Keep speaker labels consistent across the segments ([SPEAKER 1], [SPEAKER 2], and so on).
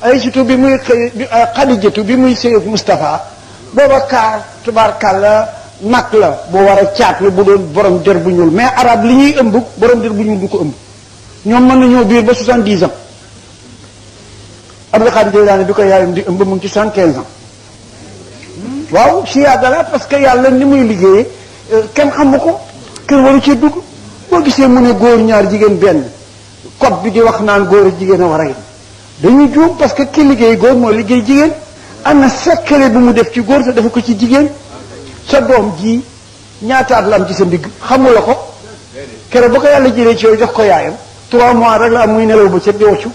[SPEAKER 1] Aysatu bi muy Xadijatu bi muy sëy ak Moustapha booba kaar tubaarkàlla mag la bu war a caat la bu doon borom der bu ñuul mais arab li ñuy ëmb borom der bu ñuul du ko ëmb ñoom mën nañoo biir ba 70 ans Abdul Xaadir Jeylaani bi ko yaayam di ëmb mu ngi ci 75 ans waaw siyaada la parce que yàlla ni muy liggéeyee kenn xamu ko kenn waru ci dugg boo gisee mu ne góor ñaar jigéen benn code bi di wax naan góor ak jigéen a war a yem dañuy juum parce que ki liggéey góor moo liggéey jigéen am na secret bu mu def ci góor te dafa ko ci jigéen sa doom ji ñaataat la am ci sa ndigg xamula ko keroog ba ko yàlla jëlee ci yow jox ko yaayam 3 mois rek la am muy nelaw ba ca di waccu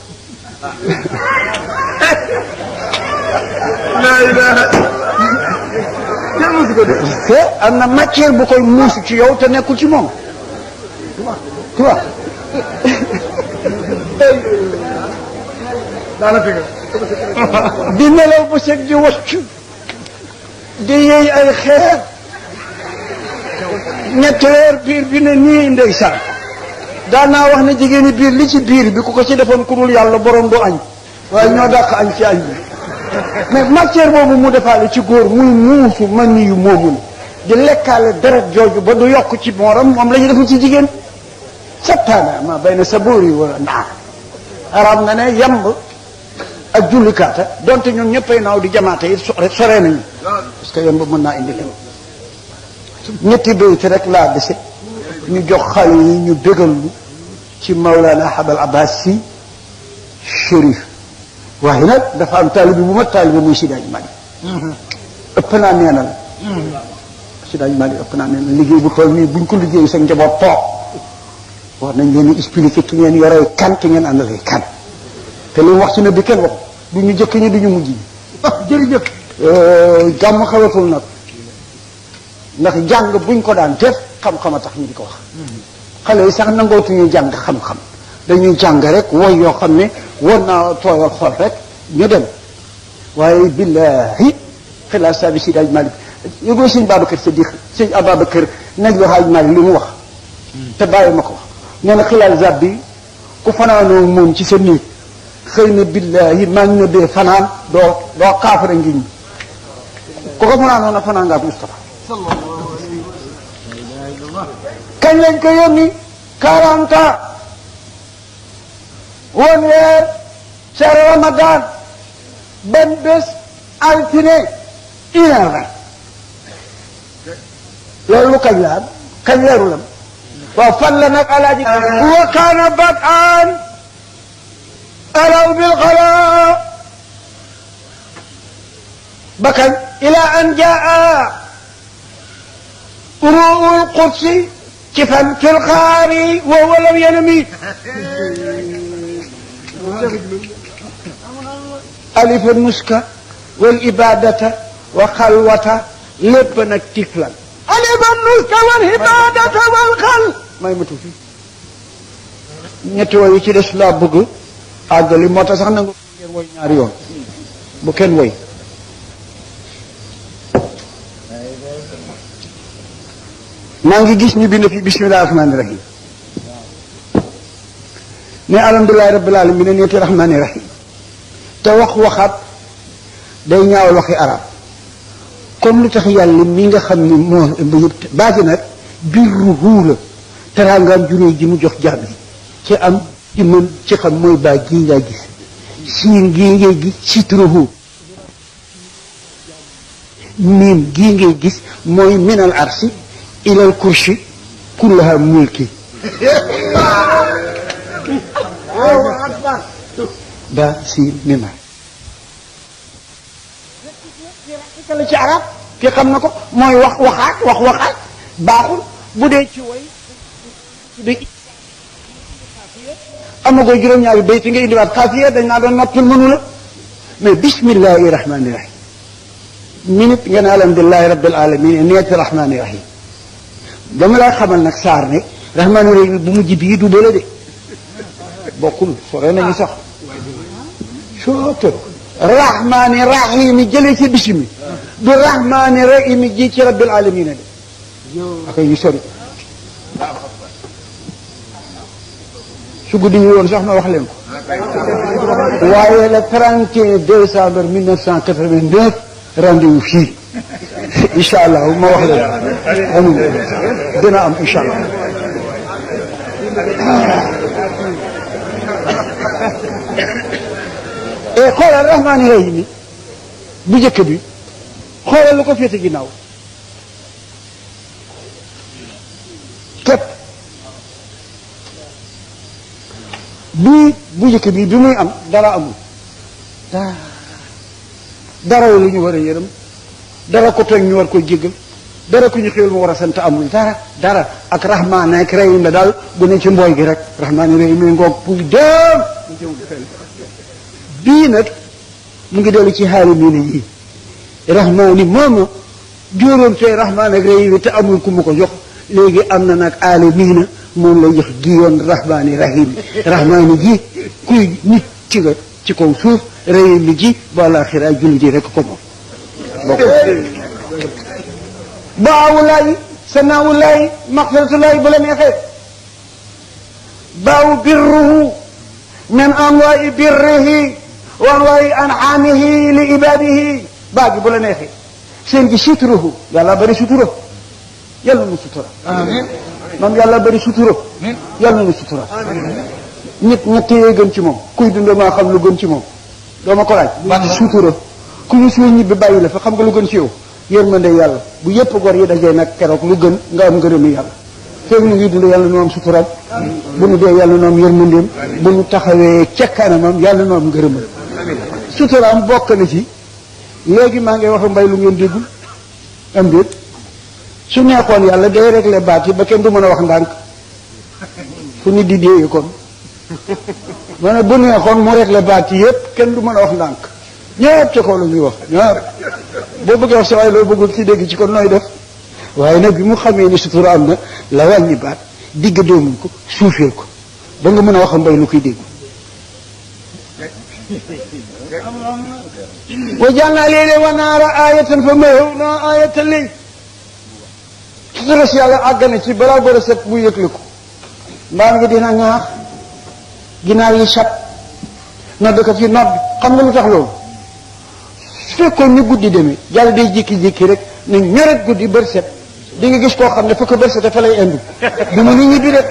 [SPEAKER 1] te am na matière bu koy muusu ci yow te nekkul ci moom tu vois di nelaw ba set di waccu di yeey ay xeer ñetti weer biir bi ne nii ndeysaan daanaa wax ne jigéeni biir li ci biir bi ku ko ci defoon ku dul yàlla borom du añ waaye ñoo dàq añ ci añ bi mais matière boobu mu defaale ci góor muy muusu man yu moomu di lekkaale deret jooju ba du yokk ci mooram moom la ñu defal ci jigéen sattaana ma bay na sa bóor yi wala naar arab nga ne yamb ak jullikaata donte ñun ñëppay naaw di jamaate yi sore nañu parce que yamb mën naa indi leen ñetti bayt rek laa dese ñu jox xale yi ñu bégal ci Mawlana Habal Abbas si Chérif waaye nag dafa am taalibi bu ma taalibi muy Sidi Hadj Malick ëpp naa neenal Sidi Hadj Malick ëpp naa neenal liggéey bu toll nii buñ ko liggéey sa njaboot toog war nañ leen di expliquer ki ngeen yoree kan ki ngeen àndalee kan te li mu wax ci ne bi kenn wax du ñu jëkk ñi du ñu mujj ñi jërëjëf jàmm xawatul nag ndax jàng buñ ko daan def xam-xam a tax ñu di ko wax xale yi sax nangootuñu jàng xam-xam dañuy jàng rek woy yoo xam ne war naa tooyal xol rek ñu dem waaye billahi xilaas saa bi Seydi Hadj Malick yëgoo sëñ Babacar Sadiq sëñ Ababacar naj lu Hadj Malick li mu wax te bàyyi ma ko wax nee na xilaal zab bi ku fanaanoo moom ci sa néeg xëy na billahi maa ngi ne bee fanaan doo kaafara ngiñ ku ko fanaanoo na fanaan nga ak Moustapha kañ lañ ko yónni 40 ans woon weer ca Ramadan benn bés altine 1h20 loolu kañ la am kañ weeru lam waaw fan la nag alaaji wa kaana bad'an alaw bil xala ba kañ ila an jaa ruul qudsi ci fan fil xaari wa huwa lam yanami alifa nuska wal ibadata wa xalwata lépp nag tiflan alifa nuska wal ibadata wal xal may ma tuuti ñetti woy yi ci des laa bëgg àggali moo tax sax nangu ngeen woy ñaari yoon bu kenn woy maa ngi gis ñu bind fi bismillahi rahmani rahim ne alhamdulilahi rabbil alamin neeti rahmani rahim te waxaat day ñaawal waxi arab comme lu tax yàlla mi nga xam ni moo yëpp baagi nag biir ruhu la teraangaam juróom ji mu jox jaam yi ci am ci mën ci xam mooy baa gii ngay gis siin gii ngay gis sitruhu miim gii ngay gis mooy minal arsi ilal kursi kullaha mulki ba siin mima la ci arab ki xam na ko mooy waxaat baaxul bu dee ci way amagoo juróom-ñaari bayt nga indiwaat xaafiya dañ naa doon noppil mënu la mais bismillahi rahmani rahim minute nga ne alhamdulilahi rabbil alamin neeti rahmani rahim dama laa xamal nag saar ne rahmani rahim bu mujj bii du bële de bokkul sore nañu sax sooto rahmani rahim jëlee ci bisimi du rahmani rahim ji ci rabbil alamin de ak yu sori su guddi ñu woon sax ma wax leen ko waaye le 31 décembre 1989 rendez-vous fii incha allah ma wax la amul dina am incha allah. et xoolal rahmaani rahim bu njëkk bi xoolal lu ko féete ginnaaw képp bii bu njëkk bi bi muy am dara amul dara lu ñu war a yërëm dara ko tooñ ñu war ko jéggal dara ku ñu xéwal mu war a sant amul dara ak rahmaan ak rahim la daal bu ne ci mbooy gi rek rahmaan rahim yi ngoog puy dem bii nag mu ngi dellu ci xaali miine yi rahmaani mooma jóoroon fee rahmaan ak rahim te amul ku mu ko jox léegi am na nag aali miina moom la jox gi yoon rahmaani rahim rahmaani ji kuy nit ci nga ci kaw suuf rahim ji ba laaxira julli ji rek ko moom baawulaay sanaawulaay maxfiratulaay bu la neexee baaw birruhu min anwaai birrihi wa anwaai an'aamihi li ibaadihi baa gi bu la neexee seen gi suturuhu yàlla bari sutura yàlla nu sutura amiin moom yàlla bari sutura yàlla nu sutura nit ñett yee gën ci moom kuy dund maa xam lu gën ci moom doo ma ko laaj sutura ku ñu suul ñibbi bàyyi la fa xam nga lu gën ci yow yërmande yàlla bu yëpp gor yi dajee nag keroog lu gën nga am ngërëmu yàlla feeg nu ngi dund yàlla nu am suturaam bu nu dee yàlla nu am yërmandeem bu nu taxawee ca kanamam yàlla nu am ngërëmam suturaam bokk na ci léegi maa ngi wax mbay lu ngeen déggul am déet su neexoon yàlla day réglé baat yi ba kenn du mën a wax ndànk fu nit di déeye kon ma ne bu neexoon mu réglé baat yi yëpp kenn du mën a wax ndànk ñëpp ca kaw la ñuy wax ñëpp boo bëggee wax sa waaye loo bëggul ci dégg ci kon nooy def waaye nag bi mu xamee ni sutura am na la wàññi baat digg doomul ko suufeel ko ba nga mën a wax mbay lu koy dégg wa jàlnaa léeg-léeg wa naara aayatan fa mahawna aayatan lay sutura si yàlla àgg na ci balaa gor a set bu yëgle ko mbaam ngi dina ñaax ginaar yi sat noddkat yi nodd xam nga lu tax loolu su fekkoon ni guddi demee jàll day jékki-jékki rek ne ñoret guddi bër set di nga gis koo xam ne fa ko bër sete fa lay indi du mën a ñibbi de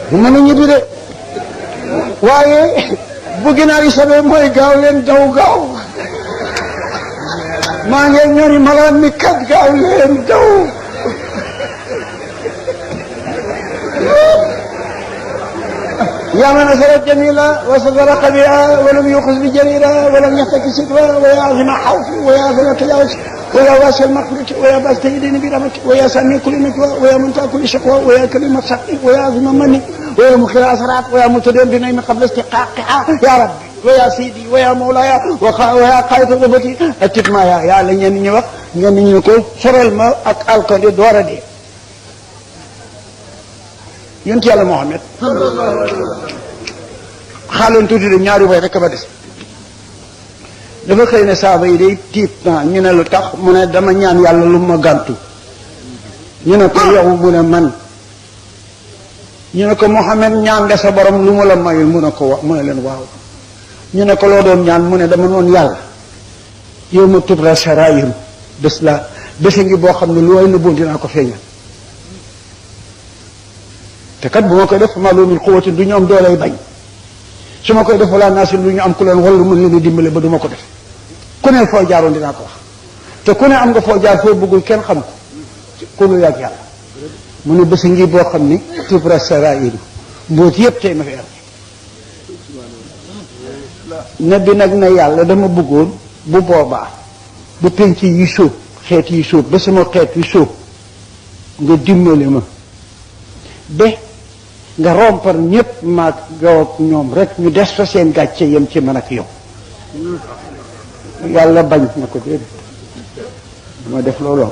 [SPEAKER 1] du mën a ñibbi de waaye bu ginaar yi sabee mooy gaaw leen daw gaaw maa ngi ñori malaan mi kat gaaw leen daw يا من أسرت جميلا وصدر قبيعا ولم يخز بجريرا ولم يحتك سترا ويا عظم حوف ويا عظم تلاوش ويا واسع المغفرة ويا باس تجدين برحمتك ويا سامي كل نجوى ويا منتهى كل شقوى ويا كلمة صدق ويا عظم مني ويا مخير أسرات ويا متدين بنعيم قبل استحقاقها يا رب ويا سيدي ويا مولاي ويا قائد غربتي أتت ما يا لن ينوى ينوى سرل ما أكالك دورة دي yonent yàlla Muhammad xaaloon tuuti de ñaari way rek ba des dafa xëy ne saaba yi day tiit naa ñu ne lu tax mu ne dama ñaan yàlla lu ma gàntu ñu ne ko yow mu ne man ñu ne ko Muhammad ñaan nga sa borom lu mu la mayul mu ne ko wax mu ne leen waaw ñu ne ko loo doon ñaan mu ne dama noon yàlla yow ma tubra sarayiru bés la bésa ngi boo xam ne lu way na boon dinaa ko feeñal te kat bu ma koy def ma lu min quwwatin du ñu am doolay bañ su ma koy def wala naasin du ñu am ku leen wallu mën leen a dimbale ba du ma ko def ku ne foo jaaroon dinaa ko wax te ku ne am nga foo jaar foo bëggul kenn xam ko ku lu yàgg yàlla mu ne bésa ngi boo xam ni tubra sarairu mbóot yëpp tey ma fi am ne bi nag ne yàlla dama bëggoon bu boobaa bu penc yi sóob xeet yi sóob ba sama xeet yi sóob nga dimbale ma ba nga rompar ñëpp maag gaw ak ñoom rek ñu des fa seen gàcce yem ci man ak yow yàlla bañ na ko déedéet dama def loolu